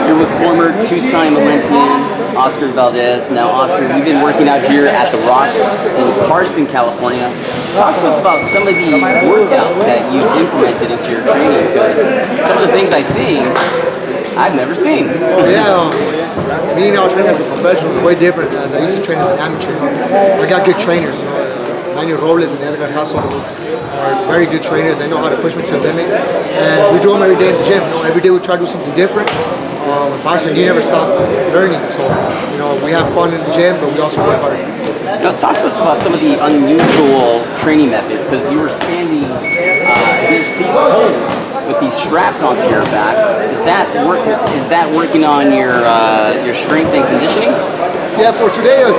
You're with former two-time Olympian Oscar Valdez. Now, Oscar, you've been working out here at The Rock in Carson, California. Talk to us about some of the workouts that you've implemented into your training, because some of the things I see, I've never seen. Me now training as a professional is way different as I used to train as an amateur. I got good trainers, Manuel Robles and Edgar Hassel are very good trainers. They know how to push me to the limit, and we do them every day in the gym. Every day we try to do something different. Boxing, you never stop learning, so we have fun in the gym, but we also work hard. Now, talk to us about some of the unusual training methods, because you were standing these poles with these straps onto your back. Is that working on your strength and conditioning? Yeah, for today it was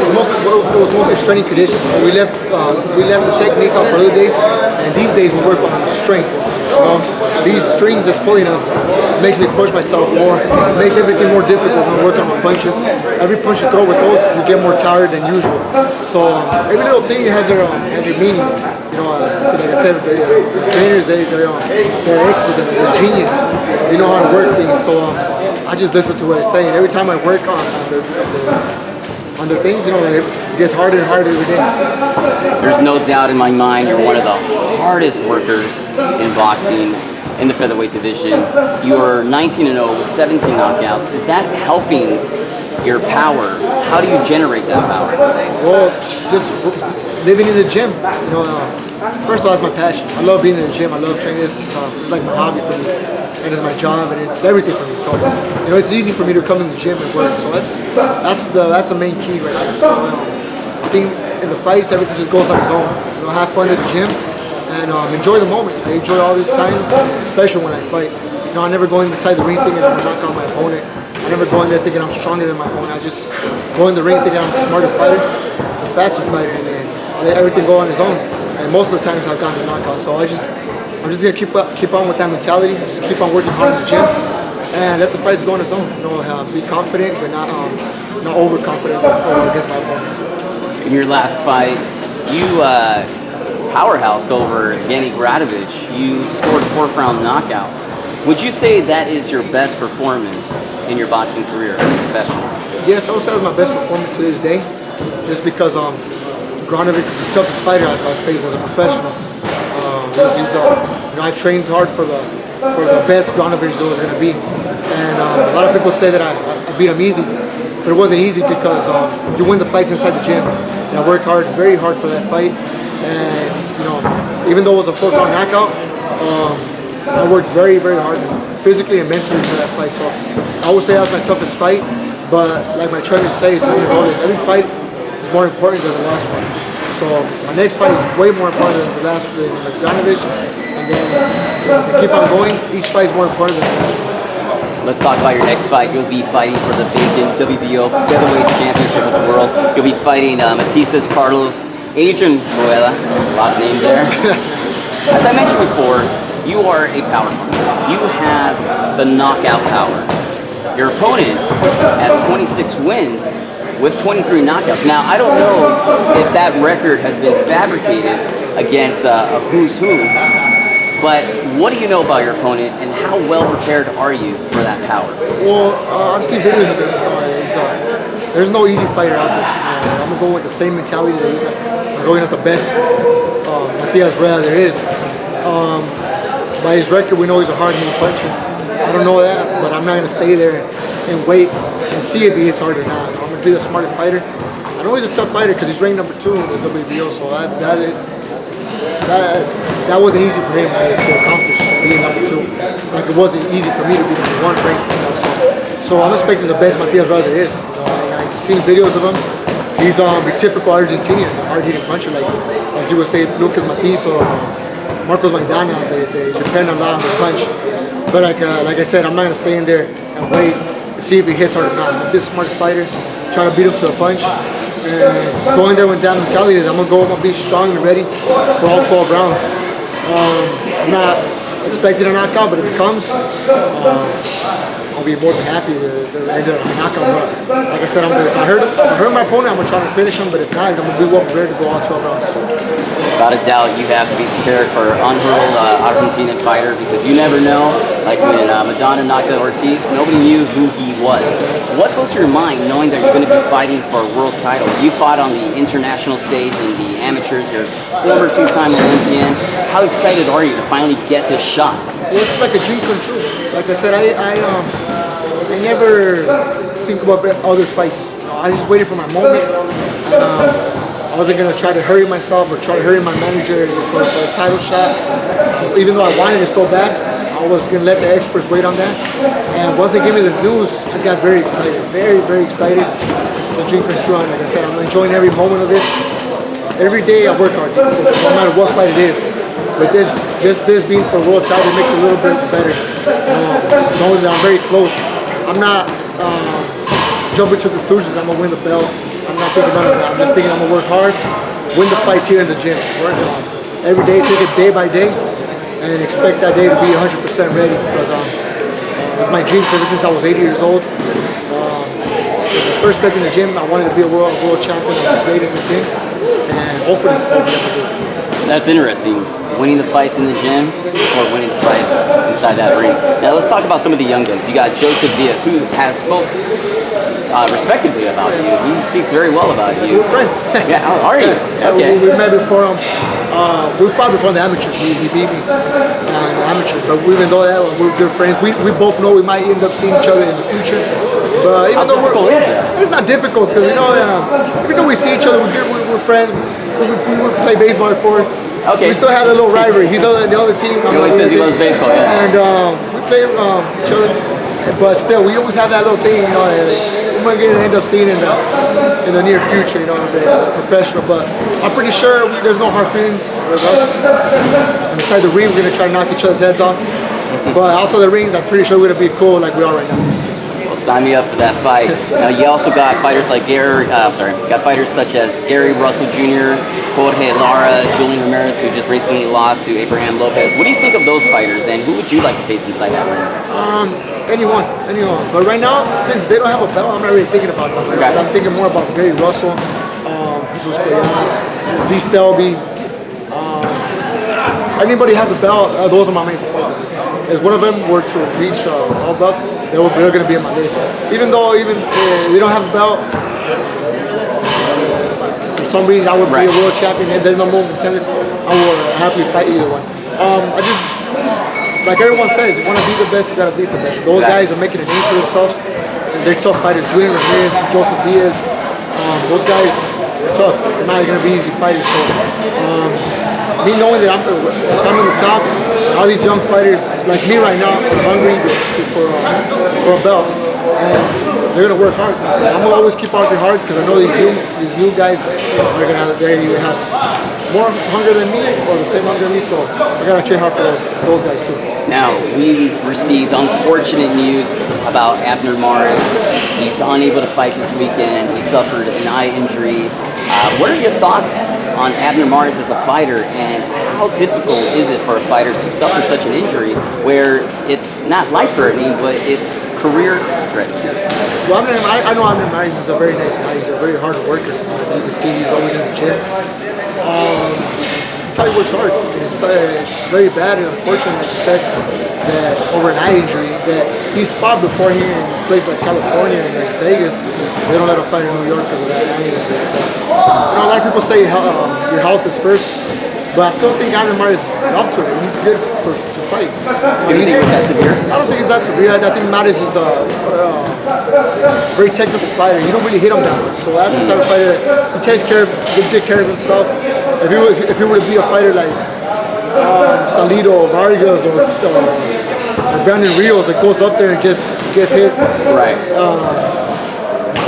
mostly strength and conditions. We left the technique out for other days, and these days we work on strength. These strings that's pulling us makes me push myself more. It makes everything more difficult when I work on my punches. Every punch you throw with those, you get more tired than usual. So every little thing has their meaning. Like I said, the trainers they're experts and they're genius. They know how to work things. So I just listen to what they're saying. Every time I work on the things, it gets harder and harder every day. There's no doubt in my mind you're one of the hardest workers in boxing in the featherweight division. You're 19-0 with 17 knockouts. Is that helping your power? How do you generate that power? Well, just living in the gym. First of all, it's my passion. I love being in the gym. I love training. It's like my hobby for me, and it's my job, and it's everything for me. So, it's easy for me to come in the gym and work. So that's the main key right now. So, I think in the fights, everything just goes on its own. Have fun at the gym and enjoy the moment. I enjoy all this time, especially when I fight. I never go inside the ring thinking I'm gonna knock out my opponent. I never go in there thinking I'm stronger than my opponent. I just go in the ring thinking I'm a smarter fighter, a faster fighter, and then let everything go on its own. And most of the times I've gotten a knockout. So I'm just gonna keep on with that mentality. Just keep on working hard in the gym and let the fights go on its own. Be confident, but not overconfident against my opponents. In your last fight, you powerhoused over Yanni Gradovich. You scored a 4th-round knockout. Would you say that is your best performance in your boxing career as a professional? Yes, I would say that's my best performance to this day, just because Gradovich is the toughest fighter I've faced as a professional. I trained hard for the best Gradovich there was going to be, and a lot of people say that I beat him easy, but it wasn't easy because you win the fights inside the gym. And I worked very hard for that fight, and even though it was a 4th-round knockout, I worked very, very hard physically and mentally for that fight. So I would say that was my toughest fight, but like my trainers say, every fight is more important than the last one. So my next fight is way more important than the last one, the Gradovich, and then as I keep on going, each fight is more important than the last one. Let's talk about your next fight. You'll be fighting for the vacant WBO featherweight championship of the world. You'll be fighting Matias, Carlos, Adrian Rueda, a lot of names there. As I mentioned before, you are a power puncher. You have the knockout power. Your opponent has 26 wins with 23 knockouts. Now, I don't know if that record has been fabricated against a who's who, but what do you know about your opponent, and how well prepared are you for that power? Well, I've seen videos of him. There's no easy fighter out there. I'm going to go with the same mentality that he's I'm going at the best Matias Rueda there is. By his record, we know he's a hard-hitting puncher. I don't know that, but I'm not going to stay there and wait and see if he hits hard or not. I'm going to be the smarter fighter. I know he's a tough fighter because he's ranked number 2 in the WBO, so that wasn't easy for him to accomplish, being number 2. Like it wasn't easy for me to be number 1 ranked. So I'm expecting the best Matias Rueda there is. I've seen videos of him. He's a typical Argentinian, a hard-hitting puncher, like you would say Lucas Matias or Marcos Maidana. They depend a lot on the punch. But like I said, I'm not going to stay in there and wait to see if he hits hard or not. I'm going to be a smart fighter, try to beat him to a punch. And going there with that mentality is I'm going to be strong and ready for all 12 rounds. I'm not expecting a knockout, but if it comes, I'll be more than happy to end up a knockout. But like I said, if I hurt my opponent, I'm going to try to finish him, but if not, I'm going to be well prepared to go all 12 rounds. without a doubt, you have to be prepared for unhurled Argentinian fighter because you never know. Like when Madonna knocked out Ortiz, nobody knew who he was. What goes through your mind knowing that you're going to be fighting for a world title? You fought on the international stage in the amateurs. You're former two-time Olympian. How excited are you to finally get this shot? It's like a dream come true. Like I said, I never think about other fights. I just waited for my moment. I wasn't gonna try to hurry myself or try to hurry my manager for a title shot. Even though I wanted it so bad, I was gonna let the experts wait on that. And once they gave me the news, I got very excited, very, very excited. This is a dream come true. And like I said, I'm enjoying every moment of this. Every day I work hard, no matter what fight it is. But just this being for world title makes it a little bit better. Knowing that I'm very close. I'm not jumping to conclusions. I'm gonna win the belt. I'm not thinking about it. I'm just thinking I'm gonna work hard, win the fights here in the gym. Work every day, take it day by day, and expect that day to be 100% ready because it's my dream ever since I was 80 years old. The first step in the gym, I wanted to be a world champion, the greatest in the gym, and hopefully I can do it. That's interesting. Winning the fights in the gym or winning the fights inside that ring. Now let's talk about some of the young guns. You got Joseph Diaz, who has spoken respectively about you. He speaks very well about you. We're friends. Yeah, are you? Yeah, Okay. we met before. We fought before the amateurs. He beat me in the amateurs, but even though that we're good friends, we both know we might end up seeing each other in the future. But even though is that? it's not difficult because even though we see each other, we're friends. We would play baseball before. Okay. We still have a little rivalry. He's on the other team. He always says he loves baseball, yeah. And we play each other, but still, we always have that little thing, we're going to end up seeing in the near future, professional. But I'm pretty sure there's no hard feelings with us. Inside the ring, we're going to try to knock each other's heads off. But outside the rings, I'm pretty sure we're going to be cool like we are right now. Well, sign me up for that fight. Now, you also got fighters like got fighters such as Gary Russell Jr., Jorge Lara, Julian Ramirez, who just recently lost to Abraham Lopez. What do you think of those fighters, and who would you like to face inside that ring? Anyone. But right now, since they don't have a belt, I'm not really thinking about them. Okay. I'm thinking more about Gary Russell, Jesus Coyan, Lee Selby. Anybody has a belt, those are my main focus. If one of them were to reach all belts, they're going to be on my list. Even though they don't have a belt, for some reason I would be a world champion and they're number one contender, I would happily fight either one. Like everyone says, you want to be the best, you got to beat the best. Those guys are making a name for themselves. And they're tough fighters. Julian Ramirez, Joseph Diaz, those guys are tough. They're not going to be easy fighters. So, me knowing that if I'm in the top, all these young fighters like me right now are hungry for a belt. And they're going to work hard. So I'm going to always keep working hard because I know these new guys are going to have more hunger than me or the same hunger than me, so I gotta train hard for those guys too. Now, we received unfortunate news about Abner Mares. He's unable to fight this weekend. He suffered an eye injury. What are your thoughts on Abner Mares as a fighter, and how difficult is it for a fighter to suffer such an injury where it's not life-threatening, but it's career-threatening? Well, I know Abner Mares is a very nice guy. He's a very hard worker. You can see he's always in the gym. I tell you what's hard. It's very bad and unfortunate, like you said, that over an eye injury, that he's fought before here in places like California and like Vegas. They don't let him fight in New York because of that eye injury. A lot of people say your health is first, but I still think Abner Mares is up to it. He's good to fight. Do you think it's that severe? I don't think it's that severe. I think Mares is a very technical fighter. You don't really hit him that much, so that's the type of fighter that he takes care of, good care of himself. If he were to be a fighter like Salido or Vargas or Brandon Rios that goes up there and just gets hit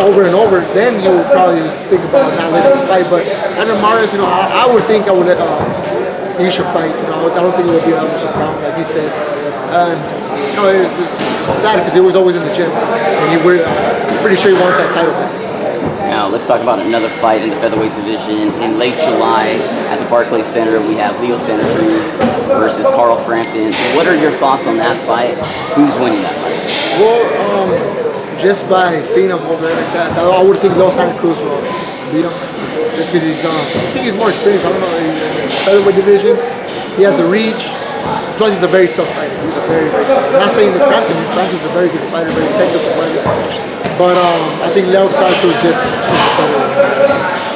over and over, then you would probably just think about not letting him fight. But Abner Mares, I would think he should fight. I don't think it would be that much a problem, like he says. It's sad because he was always in the gym, and we're pretty sure he wants that title back. Now, let's talk about another fight in the featherweight division. In late July at the Barclays Center, we have Leo Santa Cruz versus Carl Frampton. What are your thoughts on that fight? Who's winning that fight? Well, just by seeing him over there like that, I would think Leo Santa Cruz will beat him. Just because I think he's more experienced. I don't know. featherweight division. He has the reach. Plus, he's a very tough fighter. He's a very tough. I'm not saying the Frampton. Frampton's a very good fighter, very technical fighter. But I think Leo Sarko is just better.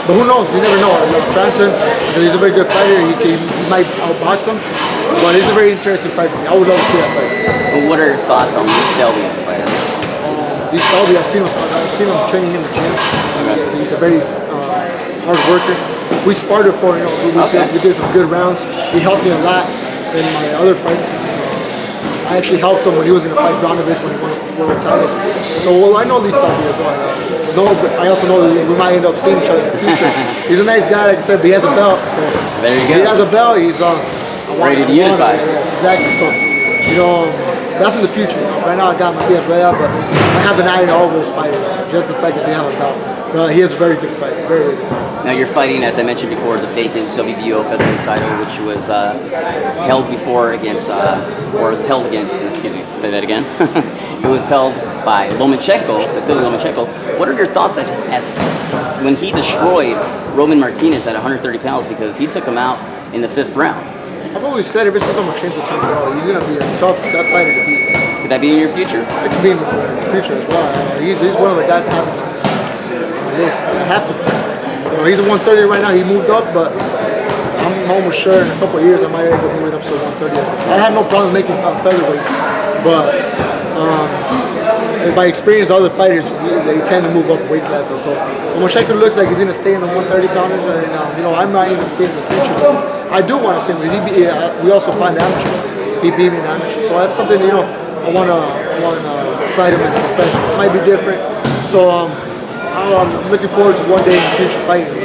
But who knows? You never know. Frampton, because he's a very good fighter, he might outbox him. But it's a very interesting fight for me. I would love to see that fight. Well, what are your thoughts on Lee Selby as a fighter? Lee Selby, I've seen him training in the gym. So he's a very hard worker. We sparred before, we did some good rounds. He helped me a lot in my other fights. I actually helped him when he was going to fight Bronovich when he won the world title. So I know Lee Selby as well. I also know that we might end up seeing each other in the future. He's a nice guy, like I said, but he has a belt. So there you go. He has a belt. He's ready to unify. Yes, exactly. So that's in the future. Right now I got Matias Rueda, but I have an eye on all those fighters. Just the fact that they have a belt. He has a very good fight. Very, very good fight. Now you're fighting, as I mentioned before, the vacant WBO featherweight title, which was held against, excuse me, say that again. It was held by Vasily Lomachenko. What are your thoughts as when he destroyed Roman Martinez at 130 pounds because he took him out in the 5th round? I've always said ever since Lomachenko turned pro, he's going to be a tough fighter to beat. Could that be in your future? It could be in the future as well. He's one of the guys I have on my list. I have to. He's at 130 right now. He moved up, but I'm almost sure in a couple of years I might end up moving up to 130. I have no problems making featherweight, but by experience, other fighters they tend to move up weight classes. So Lomachenko looks like he's going to stay in the 130 pounders, and I might even see him in the future. But I do want to see him. We also find amateurs. He beat me in amateurs, so that's something I want to fight him as a professional. It might be different. So I'm looking forward to one day in the future fighting.